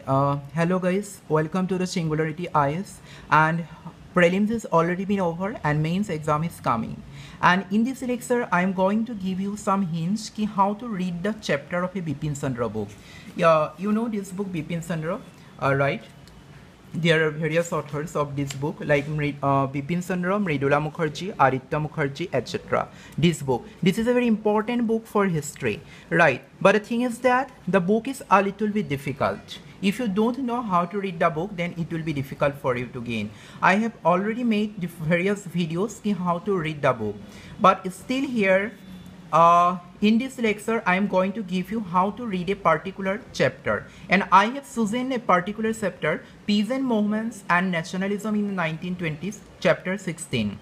Hello guys, welcome to the Singularity IS, and prelims has already been over and mains exam is coming. And in this lecture I am going to give you some hints ki how to read the chapter of a Bipan Chandra book. Yeah, you know this book Bipan Chandra, right? There are various authors of this book like Bipan Chandra, Mridula Mukherjee, Aditya Mukherjee, etc. This is a very important book for history, right? But the thing is that the book is a little bit difficult. If you don't know how to read the book, then it will be difficult for you to gain. I have already made various videos on how to read the book, but still here in this lecture I am going to give you how to read a particular chapter, and I have chosen a particular chapter, Peasant Movements and Nationalism in the 1920s, chapter 16,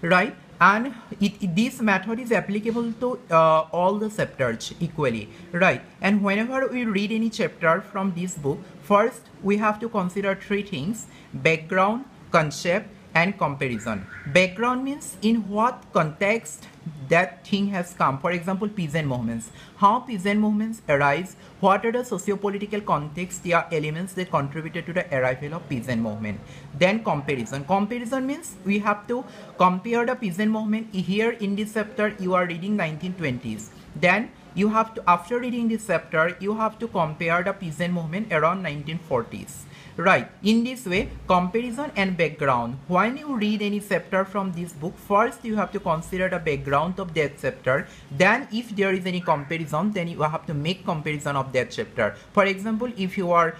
right? And this method is applicable to all the chapters equally, right? And whenever we read any chapter from this book, first we have to consider three things: background, concept, and comparison. Background means in what context that thing has come. For example, peasant movements. How peasant movements arise? What are the socio-political context, the elements that contributed to the arrival of peasant movement? Then comparison. Comparison means we have to compare the peasant movement. Here in this chapter you are reading 1920s. Then you have to, after reading this chapter, you have to compare the peasant movement around 1940s. Right, in this way, comparison and background. When you read any chapter from this book, first you have to consider the background of that chapter. Then if there is any comparison, then you have to make comparison of that chapter. For example, if you are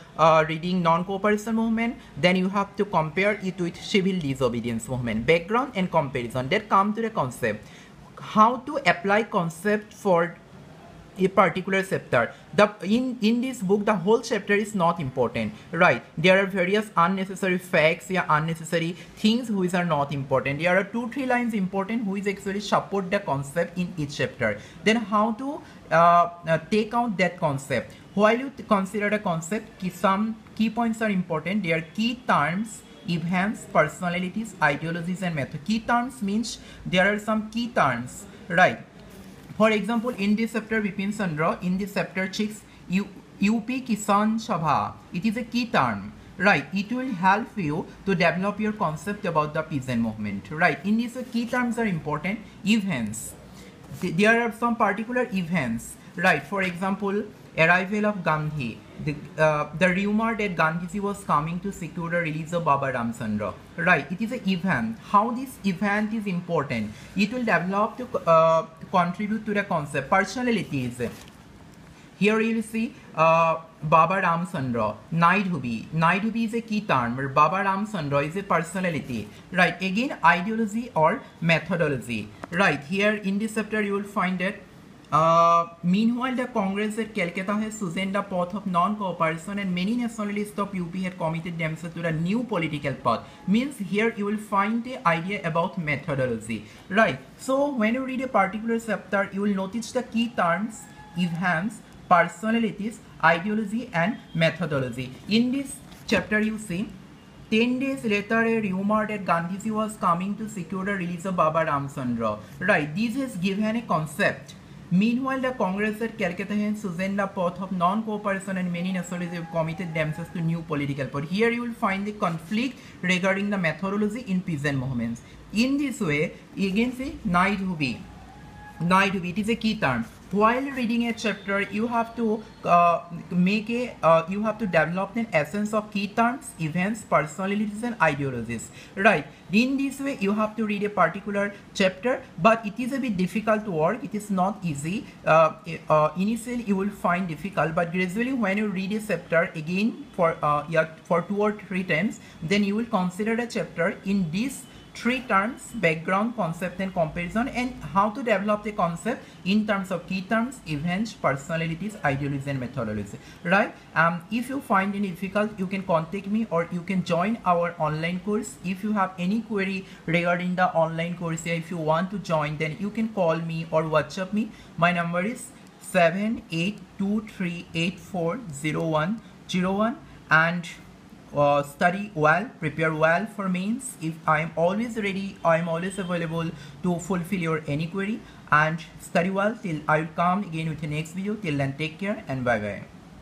reading non-cooperation movement, then you have to compare it with civil disobedience movement. Background and comparison, that come to the concept. How to apply concept for a particular chapter. In this book, the whole chapter is not important, right? There are various unnecessary facts, yeah, unnecessary things which are not important. There are 2-3 lines important which actually support the concept in each chapter. Then how to take out that concept? While you consider the concept, some key points are important. There are key terms, events, personalities, ideologies, and method. Key terms means there are some key terms, right? For example, in this chapter, Bipan Chandra, in this chapter 6, UP Kisan Sabha, it is a key term, right? It will help you to develop your concept about the peasant movement, right? In this, key terms are important. Events, there are some particular events, right? For example, arrival of Gandhi, the rumor that Gandhiji was coming to secure the release of Baba Ramchandra, right? It is an event. How this event is important? It will develop to contribute to the concept. Personalities. Here you will see Baba Ramchandra, Naidhubi. Naidhubi is a key term, but Baba Ramchandra is a personality, right? Again, ideology or methodology, right? Here in this chapter you will find that meanwhile, the Congress at Calcutta has chosen the path of non-cooperation, and many nationalists of UP had committed themselves to the new political path. Means here you will find the idea about methodology, right? So when you read a particular chapter, you will notice the key terms, events, personalities, ideology, and methodology. In this chapter you see 10 days later, a rumor that Gandhiji was coming to secure the release of Baba Ramchandra, right? This is given a concept. Meanwhile, the Congress at Calcutta has chosen the path of non-cooperation, and many nationalists have committed themselves to new political path. Here you will find the conflict regarding the methodology in peasant movements. In this way, again see Naidhubi. Naidhubi, it is a key term. While reading a chapter, you have to you have to develop an essence of key terms, events, personalities, and ideologies, right? In this way, you have to read a particular chapter, but it is a bit difficult to work. It is not easy. Initially, you will find difficult, but gradually, when you read a chapter again for 2 or 3 times, then you will consider the chapter in this 3 terms: background, concept, and comparison, and how to develop the concept in terms of key terms, events, personalities, ideologies, and methodologies, right? If you find any difficult, you can contact me, or you can join our online course. If you have any query regarding the online course, if you want to join, then you can call me or WhatsApp me. My number is 7823840101, and study well, prepare well for mains. If I am always ready, I am always available to fulfill your any query, and study well till I will come again with the next video. Till then, take care and bye bye.